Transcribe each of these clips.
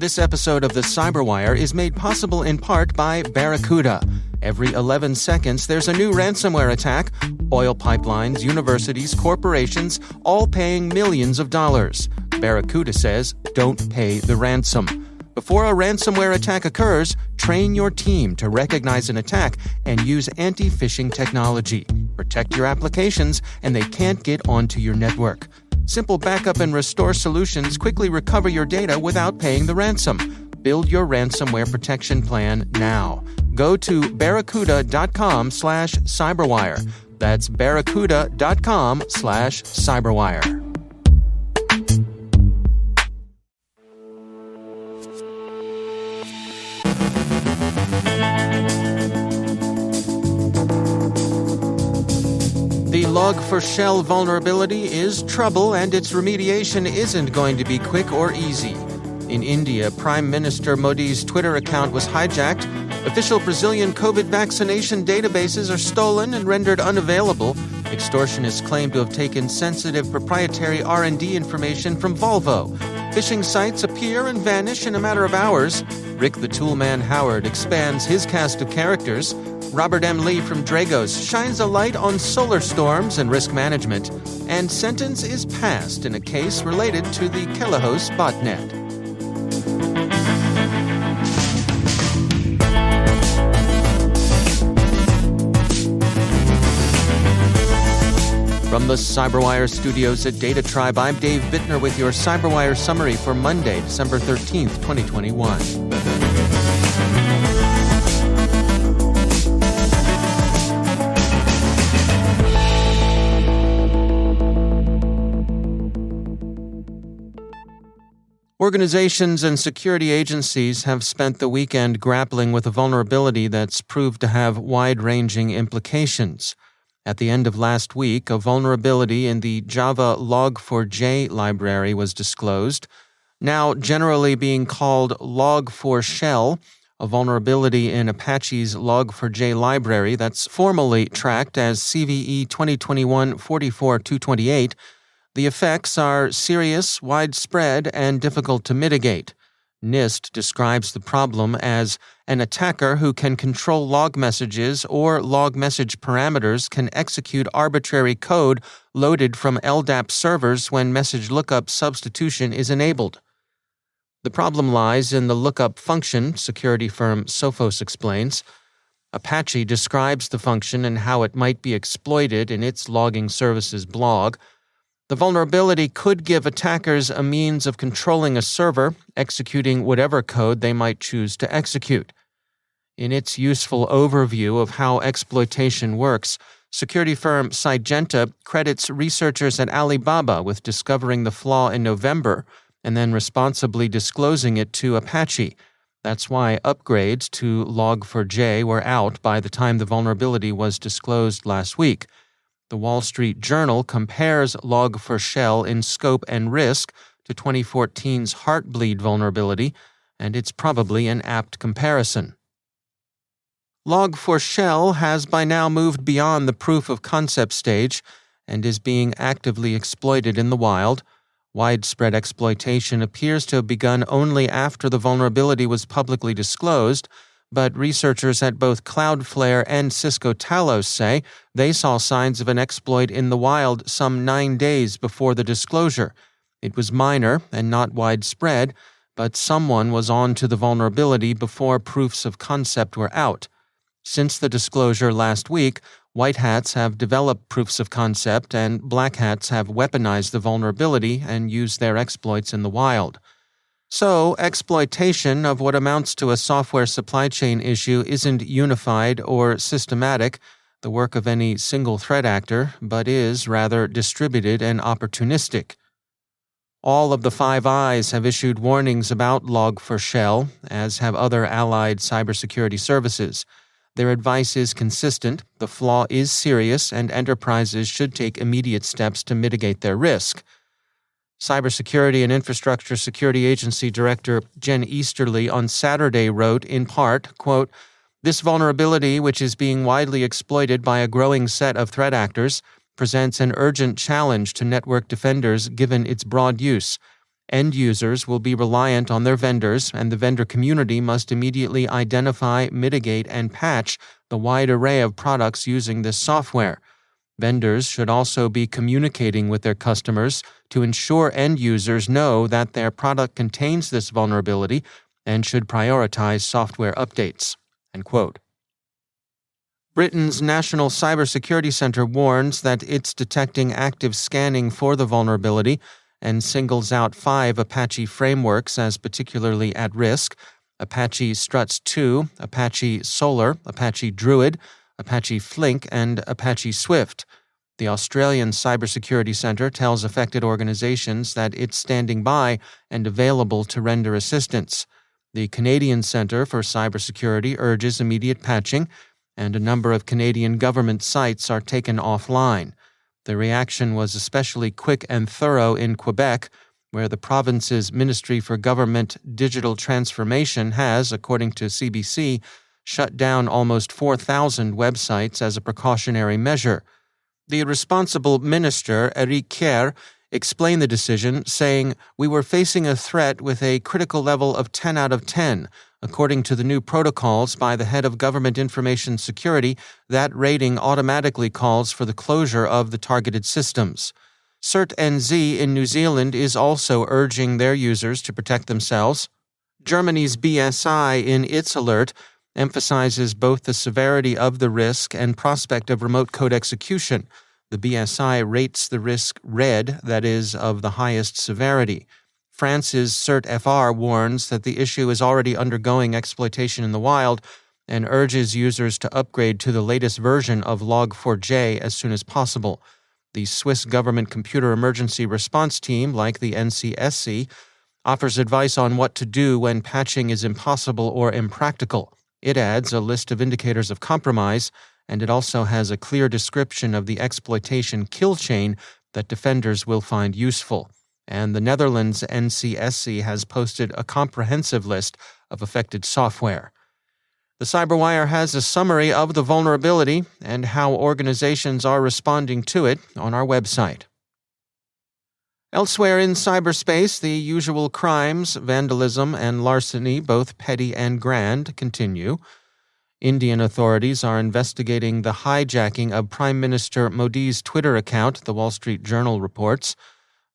This episode of the Cyberwire is made possible in part by Barracuda. Every 11 seconds, there's a new ransomware attack. Oil pipelines, universities, corporations, all paying millions of dollars. Barracuda says, don't pay the ransom. Before a ransomware attack occurs, train your team to recognize an attack and use anti-phishing technology. Protect your applications, and they can't get onto your network. Simple backup and restore solutions quickly recover your data without paying the ransom. Build your ransomware protection plan now. Go to barracuda.com/cyberwire. That's barracuda.com/cyberwire. The Log4shell vulnerability is trouble, and its remediation isn't going to be quick or easy. In India, Prime Minister Modi's Twitter account was hijacked. Official Brazilian COVID vaccination databases are stolen and rendered unavailable. Extortionists claim to have taken sensitive proprietary R&D information from Volvo. Phishing sites appear and vanish in a matter of hours. Rick the Toolman Howard expands his cast of characters. Robert M. Lee from Dragos shines a light on solar storms and risk management. And sentence is passed in a case related to the Kelehos botnet. From the Cyberwire studios at Data Tribe, I'm Dave Bittner with your Cyberwire summary for Monday, December 13th, 2021. Organizations and security agencies have spent the weekend grappling with a vulnerability that's proved to have wide-ranging implications. At the end of last week, a vulnerability in the Java Log4j library was disclosed, now generally being called Log4shell, a vulnerability in Apache's Log4j library that's formally tracked as CVE 2021-44228. The effects are serious, widespread, and difficult to mitigate. NIST describes the problem as an attacker who can control log messages or log message parameters can execute arbitrary code loaded from LDAP servers when message lookup substitution is enabled. The problem lies in the lookup function, security firm Sophos explains. Apache describes the function and how it might be exploited in its logging services blog. The vulnerability could give attackers a means of controlling a server, executing whatever code they might choose to execute. In its useful overview of how exploitation works, security firm Sygenta credits researchers at Alibaba with discovering the flaw in November and then responsibly disclosing it to Apache. That's why upgrades to Log4j were out by the time the vulnerability was disclosed last week. The Wall Street Journal compares Log4shell in scope and risk to 2014's Heartbleed vulnerability, and it's probably an apt comparison. Log4shell has by now moved beyond the proof of concept stage and is being actively exploited in the wild. Widespread exploitation appears to have begun only after the vulnerability was publicly disclosed, but researchers at both Cloudflare and Cisco Talos say they saw signs of an exploit in the wild some 9 days before the disclosure. It was minor and not widespread, but someone was on to the vulnerability before proofs of concept were out. Since the disclosure last week, white hats have developed proofs of concept and black hats have weaponized the vulnerability and used their exploits in the wild. So, exploitation of what amounts to a software supply chain issue isn't unified or systematic, the work of any single threat actor, but is rather distributed and opportunistic. All of the Five Eyes have issued warnings about Log4shell, as have other allied cybersecurity services. Their advice is consistent, the flaw is serious, and enterprises should take immediate steps to mitigate their risk. Cybersecurity and Infrastructure Security Agency Director Jen Easterly on Saturday wrote, in part, quote, "This vulnerability, which is being widely exploited by a growing set of threat actors, presents an urgent challenge to network defenders given its broad use. End users will be reliant on their vendors, and the vendor community must immediately identify, mitigate, and patch the wide array of products using this software. Vendors should also be communicating with their customers to ensure end users know that their product contains this vulnerability and should prioritize software updates." End quote. Britain's National Cybersecurity Center warns that it's detecting active scanning for the vulnerability and singles out 5 Apache frameworks as particularly at risk: Apache Struts 2, Apache Solar, Apache Druid, Apache Flink, and Apache Swift. The Australian Cybersecurity Center tells affected organizations that it's standing by and available to render assistance. The Canadian Centre for Cybersecurity urges immediate patching, and a number of Canadian government sites are taken offline. The reaction was especially quick and thorough in Quebec, where the province's Ministry for Government Digital Transformation has, according to CBC, shut down almost 4,000 websites as a precautionary measure. The responsible minister, Eric Kerr, explained the decision, saying, "We were facing a threat with a critical level of 10 out of 10. According to the new protocols by the head of Government Information Security, that rating automatically calls for the closure of the targeted systems." CERT-NZ in New Zealand is also urging their users to protect themselves. Germany's BSI, in its alert, emphasizes both the severity of the risk and prospect of remote code execution. The BSI rates the risk red, that is, of the highest severity. France's CERT-FR warns that the issue is already undergoing exploitation in the wild and urges users to upgrade to the latest version of Log4j as soon as possible. The Swiss Government Computer Emergency Response Team, like the NCSC, offers advice on what to do when patching is impossible or impractical. It adds a list of indicators of compromise, and it also has a clear description of the exploitation kill chain that defenders will find useful. And the Netherlands NCSC has posted a comprehensive list of affected software. The Cyberwire has a summary of the vulnerability and how organizations are responding to it on our website. Elsewhere in cyberspace, the usual crimes, vandalism, and larceny, both petty and grand, continue. Indian authorities are investigating the hijacking of Prime Minister Modi's Twitter account, the Wall Street Journal reports.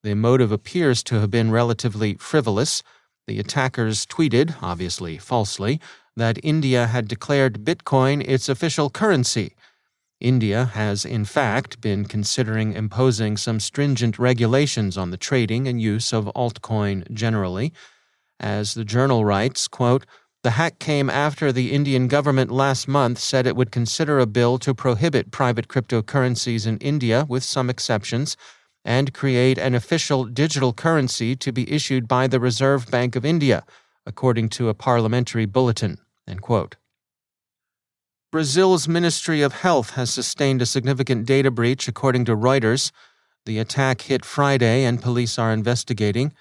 The motive appears to have been relatively frivolous. The attackers tweeted, obviously falsely, that India had declared Bitcoin its official currency. India has, in fact, been considering imposing some stringent regulations on the trading and use of altcoin generally. As the journal writes, quote, "The hack came after the Indian government last month said it would consider a bill to prohibit private cryptocurrencies in India, with some exceptions, and create an official digital currency to be issued by the Reserve Bank of India, according to a parliamentary bulletin." End quote. Brazil's Ministry of Health has sustained a significant data breach, according to Reuters. The attack hit Friday, and police are investigating.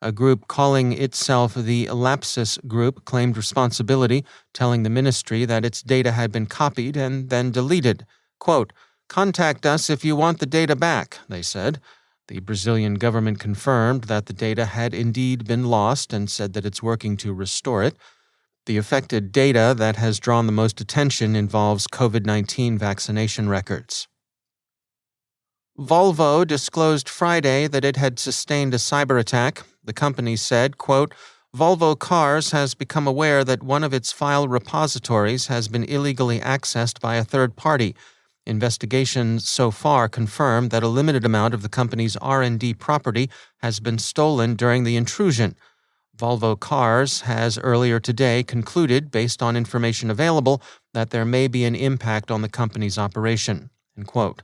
A group calling itself the Lapsus Group claimed responsibility, telling the ministry that its data had been copied and then deleted. Quote, "Contact us if you want the data back," they said. The Brazilian government confirmed that the data had indeed been lost and said that it's working to restore it. The affected data that has drawn the most attention involves COVID-19 vaccination records. Volvo disclosed Friday that it had sustained a cyber attack. The company said, quote, "Volvo Cars has become aware that one of its file repositories has been illegally accessed by a third party. Investigations so far confirm that a limited amount of the company's R&D property has been stolen during the intrusion. Volvo Cars has earlier today concluded, based on information available, that there may be an impact on the company's operation." End quote.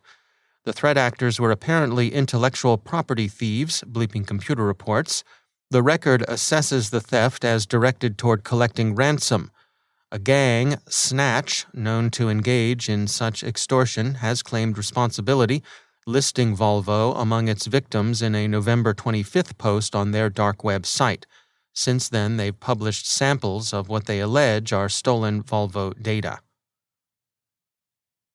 The threat actors were apparently intellectual property thieves, Bleeping Computer reports. The record assesses the theft as directed toward collecting ransom. A gang, Snatch, known to engage in such extortion, has claimed responsibility, listing Volvo among its victims in a November 25th post on their dark web site. Since then, they've published samples of what they allege are stolen Volvo data.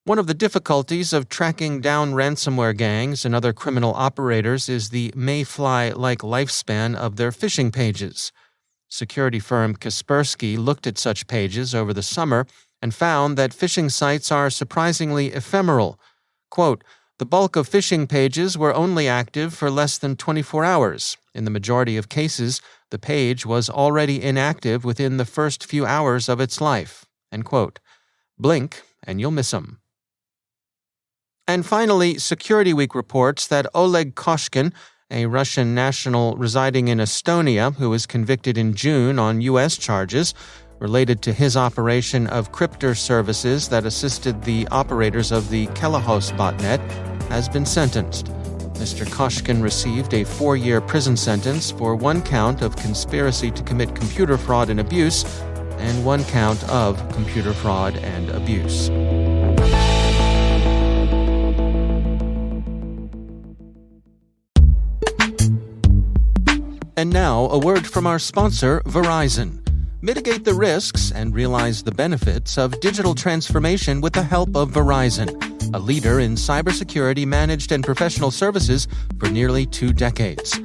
One of the difficulties of tracking down ransomware gangs and other criminal operators is the Mayfly-like lifespan of their phishing pages. Security firm Kaspersky looked at such pages over the summer and found that phishing sites are surprisingly ephemeral. Quote, "The bulk of phishing pages were only active for less than 24 hours. In the majority of cases, the page was already inactive within the first few hours of its life." End quote. Blink and you'll miss 'em. And finally, Security Week reports that Oleg Kashkin, a Russian national residing in Estonia who was convicted in June on U.S. charges related to his operation of crypto services that assisted the operators of the Kelahos botnet, has been sentenced. Mr. Kashkin received a 4-year prison sentence for 1 count of conspiracy to commit computer fraud and abuse and 1 count of computer fraud and abuse. And now, a word from our sponsor, Verizon. Mitigate the risks and realize the benefits of digital transformation with the help of Verizon, a leader in cybersecurity managed and professional services for nearly 2 decades.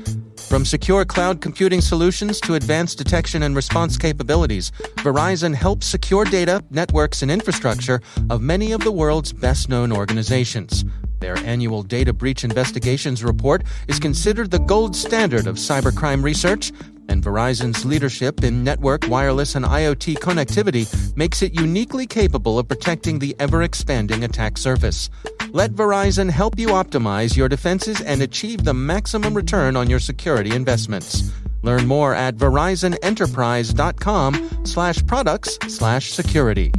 From secure cloud computing solutions to advanced detection and response capabilities, Verizon helps secure data, networks, and infrastructure of many of the world's best-known organizations. Their annual data breach investigations report is considered the gold standard of cybercrime research, and Verizon's leadership in network, wireless, and IoT connectivity makes it uniquely capable of protecting the ever-expanding attack surface. Let Verizon help you optimize your defenses and achieve the maximum return on your security investments. Learn more at verizonenterprise.com/products/security.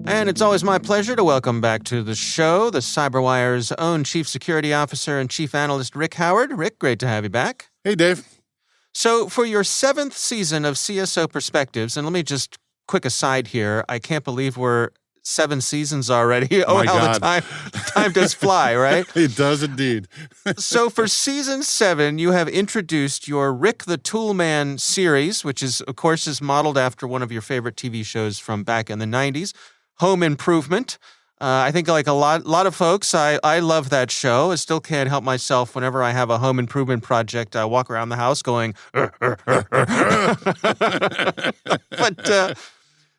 And it's always my pleasure to welcome back to the show the Cyberwire's own Chief Security Officer and Chief Analyst, Rick Howard. Rick, great to have you back. Hey, Dave. So for your 7th season of CSO Perspectives, and let me just quick aside here, I can't believe we're 7 seasons already. Oh, how the time does fly, right? It does indeed. So for season 7, you have introduced your Rick the Toolman series, which is, of course, is modeled after one of your favorite TV shows from back in the 90s. Home Improvement. I think like a lot of folks, I love that show. I still can't help myself whenever I have a home improvement project. I walk around the house going, But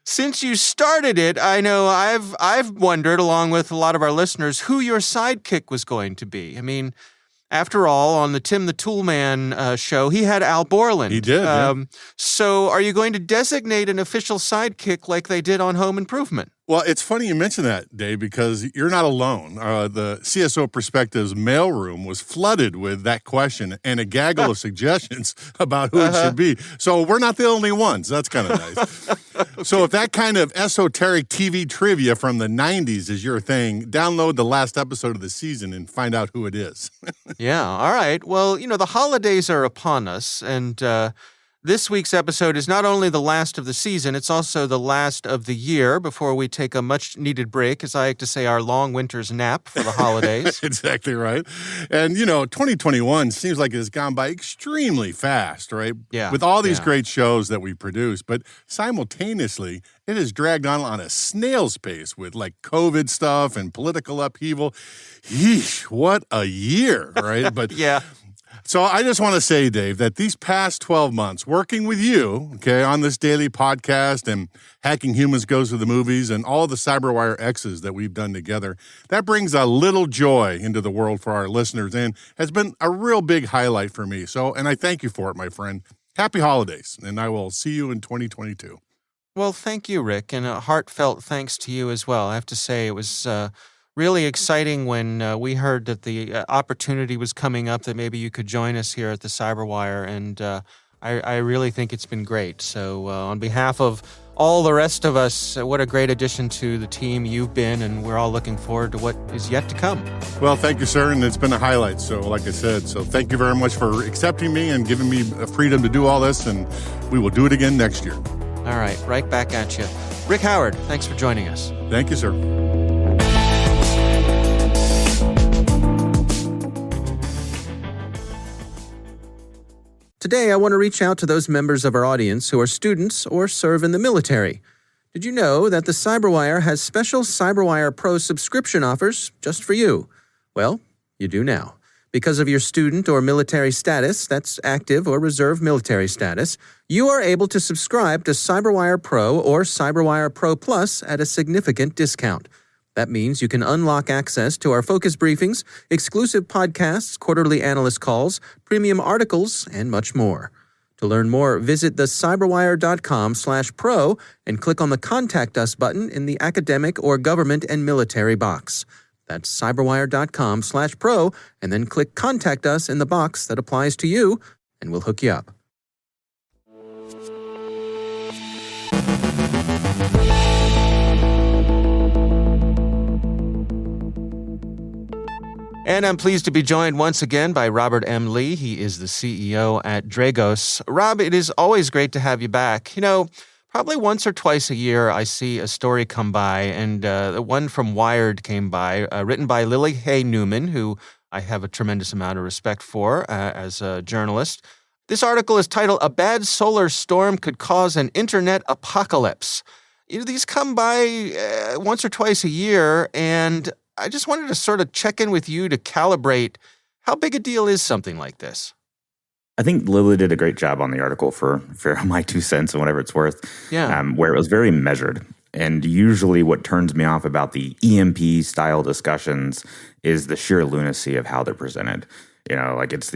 since you started it, I know I've wondered, along with a lot of our listeners, who your sidekick was going to be. I mean, after all, on the Tim the Toolman show, he had Al Borland. He did. So are you going to designate an official sidekick like they did on Home Improvement? Well, it's funny you mention that, Dave, because you're not alone. The CSO Perspectives mailroom was flooded with that question and a gaggle of suggestions about who it should be. So we're not the only ones. That's kind of nice. Okay. So if that kind of esoteric TV trivia from the 90s is your thing, download the last episode of the season and find out who it is. Yeah, all right. Well, the holidays are upon us, and this week's episode is not only the last of the season, it's also the last of the year before we take a much-needed break, as I like to say, our long winter's nap for the holidays. Exactly right. And, 2021 seems like it's gone by extremely fast, right? Yeah. With all these great shows that we produce, but simultaneously, it has dragged on a snail's pace with, like, COVID stuff and political upheaval. Yeesh, what a year, right? But yeah. So I just want to say, Dave, that these past 12 months, working with you, on this daily podcast and Hacking Humans Goes to the Movies and all the Cyberwire X's that we've done together, that brings a little joy into the world for our listeners and has been a real big highlight for me. So, and I thank you for it, my friend. Happy holidays, and I will see you in 2022. Well, thank you, Rick, and a heartfelt thanks to you as well. I have to say it was really exciting when we heard that the opportunity was coming up that maybe you could join us here at the Cyberwire, and I really think it's been great. So on behalf of all the rest of us, what a great addition to the team you've been, and we're all looking forward to what is yet to come. Well, thank you, sir, and it's been a highlight, so like I said, so thank you very much for accepting me and giving me a freedom to do all this, and we will do it again next year. All right, right back at you. Rick Howard, thanks for joining us. Thank you, sir. Today, I want to reach out to those members of our audience who are students or serve in the military. Did you know that the Cyberwire has special Cyberwire Pro subscription offers just for you? Well, you do now. Because of your student or military status, that's active or reserve military status, you are able to subscribe to Cyberwire Pro or Cyberwire Pro Plus at a significant discount. That means you can unlock access to our focus briefings, exclusive podcasts, quarterly analyst calls, premium articles, and much more. To learn more, visit thecyberwire.com/pro and click on the Contact Us button in the academic or government and military box. That's cyberwire.com/pro, and then click Contact Us in the box that applies to you, and we'll hook you up. And I'm pleased to be joined once again by Robert M. Lee. He is the CEO at Dragos. Rob, it is always great to have you back. You know, probably once or twice a year I see a story come by, and the one from Wired came by, written by Lily Hay Newman, who I have a tremendous amount of respect for as a journalist. This article is titled, "A Bad Solar Storm Could Cause an Internet Apocalypse." You know, these come by once or twice a year, and I just wanted to sort of check in with you to calibrate how big a deal is something like this. I think Lily did a great job on the article for my 2 cents and whatever it's worth, where it was very measured. And usually what turns me off about the EMP-style discussions is the sheer lunacy of how they're presented. You know, like it's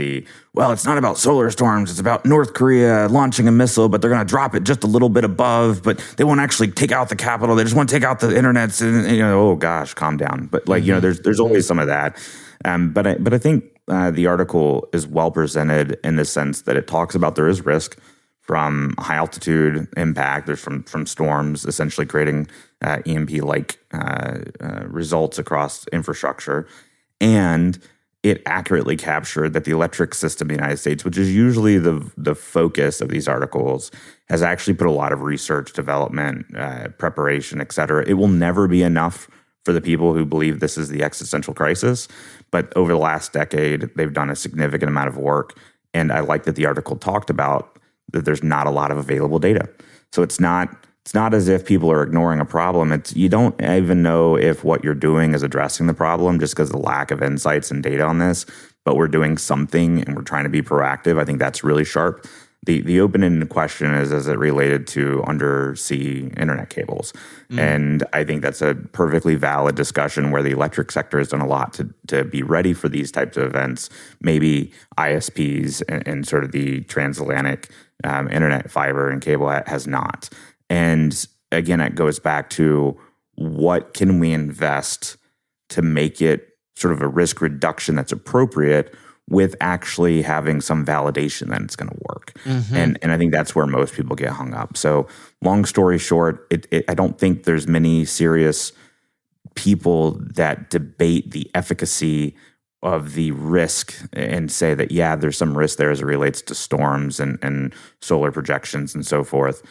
not about solar storms, it's about North Korea launching a missile, but they're going to drop it just a little bit above, but they won't actually take out the capital. They just want to take out the internets, and oh gosh, calm down. But there's always some of that. But I think the article is well presented in the sense that it talks about there is risk from high altitude impact. There's from storms essentially creating EMP-like results across infrastructure, and it accurately captured that the electric system in the United States, which is usually the focus of these articles, has actually put a lot of research, development, preparation, et cetera. It will never be enough for the people who believe this is the existential crisis. But over the last decade, they've done a significant amount of work. And I like that the article talked about that there's not a lot of available data. So it's not as if people are ignoring a problem. You don't even know if what you're doing is addressing the problem just because of the lack of insights and data on this, but we're doing something and we're trying to be proactive. I think that's really sharp. The open-ended question is as it related to undersea internet cables. And I think that's a perfectly valid discussion where the electric sector has done a lot to be ready for these types of events. Maybe ISPs and sort of the transatlantic internet fiber and cable has not. And again, it goes back to what can we invest to make it sort of a risk reduction that's appropriate with actually having some validation that it's going to work. And I think that's where most people get hung up. So long story short, I don't think there's many serious people that debate the efficacy of the risk and say that, yeah, there's some risk there as it relates to storms and solar projections and so forth.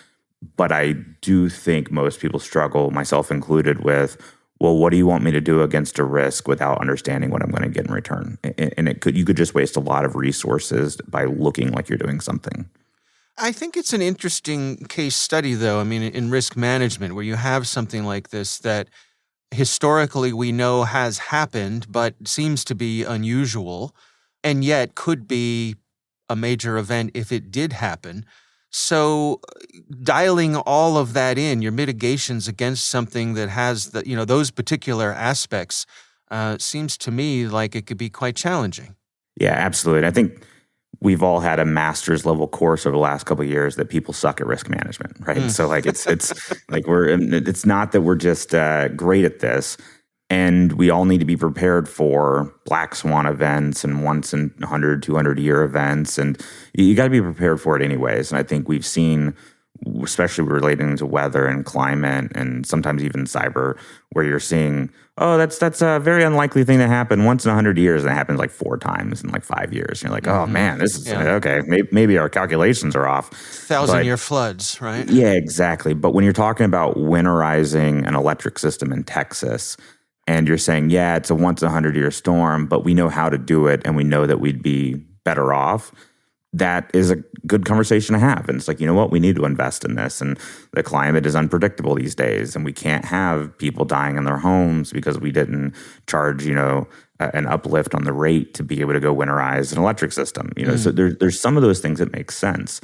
But I do think most people struggle, myself included, with, well, what do you want me to do against a risk without understanding what I'm going to get in return? And you could just waste a lot of resources by looking like you're doing something. I think it's an interesting case study, though, I mean, in risk management, where you have something like this that historically we know has happened, but seems to be unusual, and yet could be a major event if it did happen. So dialing all of that in, your mitigations against something that has those particular aspects, seems to me like it could be quite challenging. Yeah, absolutely. I think we've all had a master's level course over the last couple of years that people suck at risk management, right? So like it's like it's not that we're just great at this. And we all need to be prepared for black swan events and once in 100, 200 year events. And you got to be prepared for it anyways. And I think we've seen, especially relating to weather and climate and sometimes even cyber, where you're seeing, oh, that's a very unlikely thing to happen once in 100 years. And it happens like 4 times in like 5 years. And you're like, oh man, this is okay. Maybe our calculations are off. 1,000-year floods, right? Yeah, exactly. But when you're talking about winterizing an electric system in Texas, and you're saying, yeah, it's a once in 100-year storm, but we know how to do it and we know that we'd be better off. that is a good conversation to have. And it's like, you know what, we need to invest in this. And the climate is unpredictable these days. And we can't have people dying in their homes because we didn't charge, an uplift on the rate to be able to go winterize an electric system. So there's some of those things that make sense.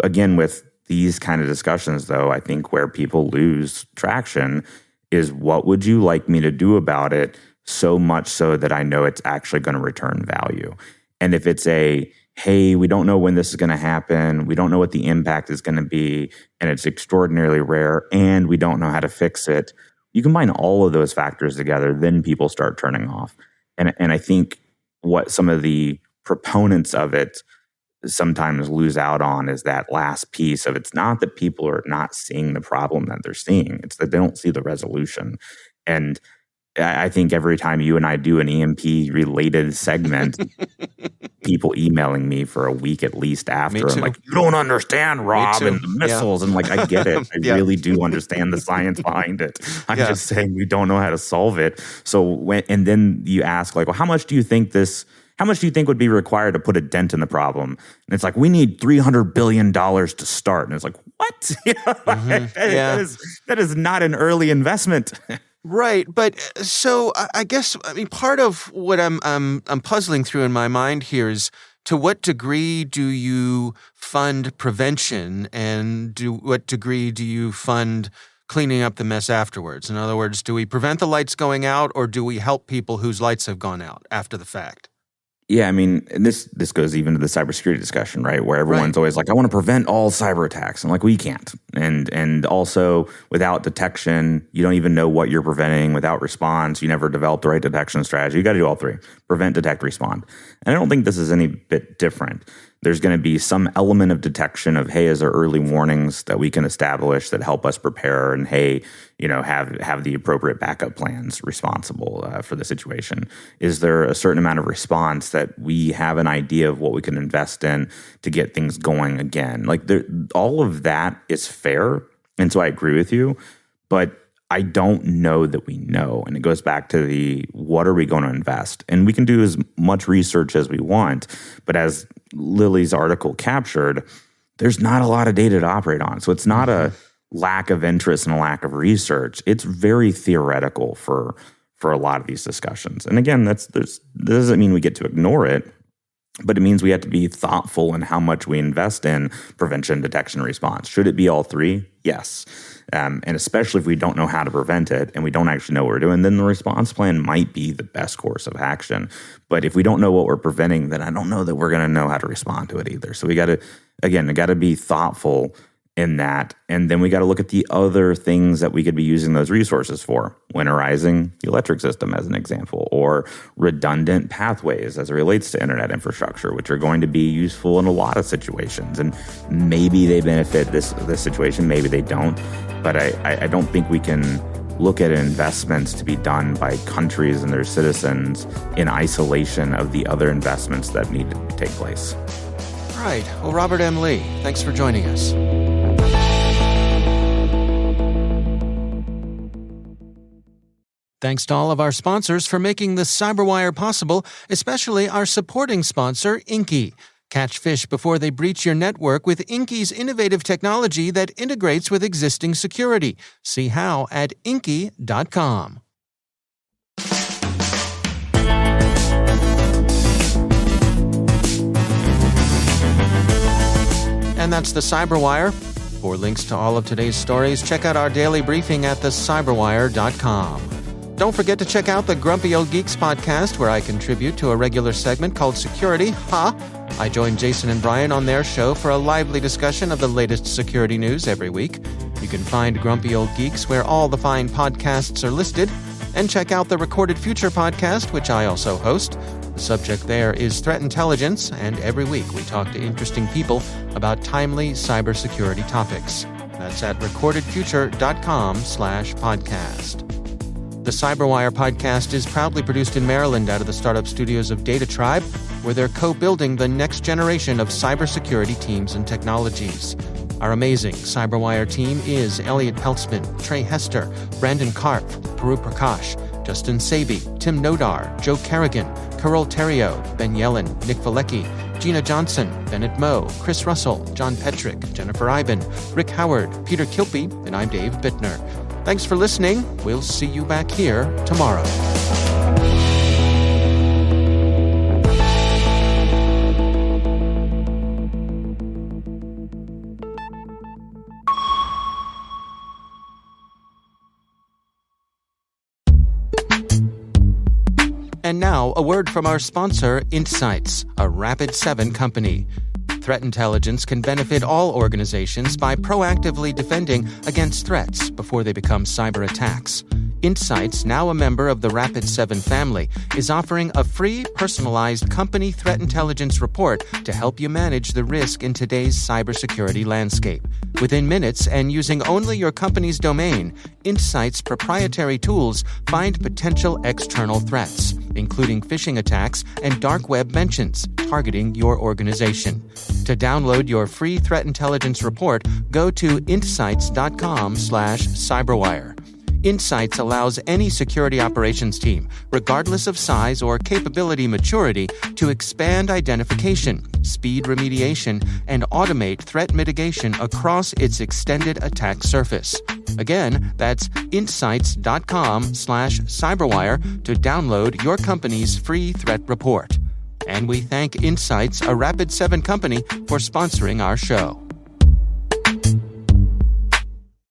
Again, with these kind of discussions, though, I think where people lose traction is, what would you like me to do about it, so much so that I know it's actually going to return value? And if it's hey, we don't know when this is going to happen, we don't know what the impact is going to be, and it's extraordinarily rare, and we don't know how to fix it, you combine all of those factors together, then people start turning off. And I think what some of the proponents of it sometimes lose out on is that last piece of, it's not that people are not seeing the problem that they're seeing, it's that they don't see the resolution. And I think every time you and I do an EMP-related segment, people emailing me for a week at least after. I'm like, you don't understand, Rob, and the missiles. Yeah. And like, I get it. I really do understand the science behind it. I'm just saying we don't know how to solve it. So and then you ask, like, well, how much do you think would be required to put a dent in the problem? And it's like, we need $300 billion to start. And it's like, what? That is not an early investment. Right, but so I guess part of what I'm puzzling through in my mind here is, to what degree do you fund prevention, and what degree do you fund cleaning up the mess afterwards? In other words, do we prevent the lights going out, or do we help people whose lights have gone out after the fact? Yeah, and this goes even to the cybersecurity discussion, right? Where everyone's always like, I want to prevent all cyber attacks. I'm like, well, you can't. And also, without detection, you don't even know what you're preventing. Without response, you never develop the right detection strategy. You got to do all three: prevent, detect, respond. And I don't think this is any bit different. There's going to be some element of detection of, hey, is there early warnings that we can establish that help us prepare, and hey, have the appropriate backup plans responsible for the situation? Is there a certain amount of response that we have an idea of what we can invest in to get things going again? Like, all of that is fair, and so I agree with you, but I don't know that we know. And it goes back to what are we going to invest? And we can do as much research as we want, but as Lily's article captured, there's not a lot of data to operate on. So it's not a lack of interest and a lack of research. It's very theoretical for a lot of these discussions. And again, that doesn't mean we get to ignore it, but it means we have to be thoughtful in how much we invest in prevention, detection, and response. Should it be all three? Yes. And especially if we don't know how to prevent it and we don't actually know what we're doing, then the response plan might be the best course of action. But if we don't know what we're preventing, then I don't know that we're going to know how to respond to it either. So we got to be thoughtful in that. And then we got to look at the other things that we could be using those resources for. Winterizing the electric system as an example, or redundant pathways as it relates to internet infrastructure, which are going to be useful in a lot of situations. And maybe they benefit this situation, maybe they don't. But I don't think we can look at investments to be done by countries and their citizens in isolation of the other investments that need to take place. All right. Well, Robert M. Lee, thanks for joining us. Thanks to all of our sponsors for making the Cyberwire possible, especially our supporting sponsor, Inky. Catch fish before they breach your network with Inky's innovative technology that integrates with existing security. See how at inky.com. And that's the Cyberwire. For links to all of today's stories, check out our daily briefing at thecyberwire.com. Don't forget to check out the Grumpy Old Geeks podcast, where I contribute to a regular segment called Security. I join Jason and Brian on their show for a lively discussion of the latest security news every week. You can find Grumpy Old Geeks where all the fine podcasts are listed, and check out the Recorded Future podcast, which I also host. The subject there is threat intelligence, and every week we talk to interesting people about timely cybersecurity topics. That's at recordedfuture.com/podcast. The Cyberwire podcast is proudly produced in Maryland out of the startup studios of Data Tribe, where they're co-building the next generation of cybersecurity teams and technologies. Our amazing Cyberwire team is Elliot Peltzman, Trey Hester, Brandon Karp, Paru Prakash, Justin Sabi, Tim Nodar, Joe Kerrigan, Carol Theriault, Ben Yellen, Nick Valecki, Gina Johnson, Bennett Moe, Chris Russell, John Petrick, Jennifer Iben, Rick Howard, Peter Kilpie, and I'm Dave Bittner. Thanks for listening. We'll see you back here tomorrow. And now, a word from our sponsor, Insights, a Rapid7 company. Threat intelligence can benefit all organizations by proactively defending against threats before they become cyber attacks. Insights, now a member of the Rapid7 family, is offering a free, personalized company threat intelligence report to help you manage the risk in today's cybersecurity landscape. Within minutes and using only your company's domain, Insights' proprietary tools find potential external threats, including phishing attacks and dark web mentions targeting your organization. To download your free threat intelligence report, go to insights.com/cyberwire. Insights allows any security operations team, regardless of size or capability maturity, to expand identification, speed remediation, and automate threat mitigation across its extended attack surface. Again, that's insights.com/cyberwire to download your company's free threat report. And we thank Insights, a Rapid7 company, for sponsoring our show.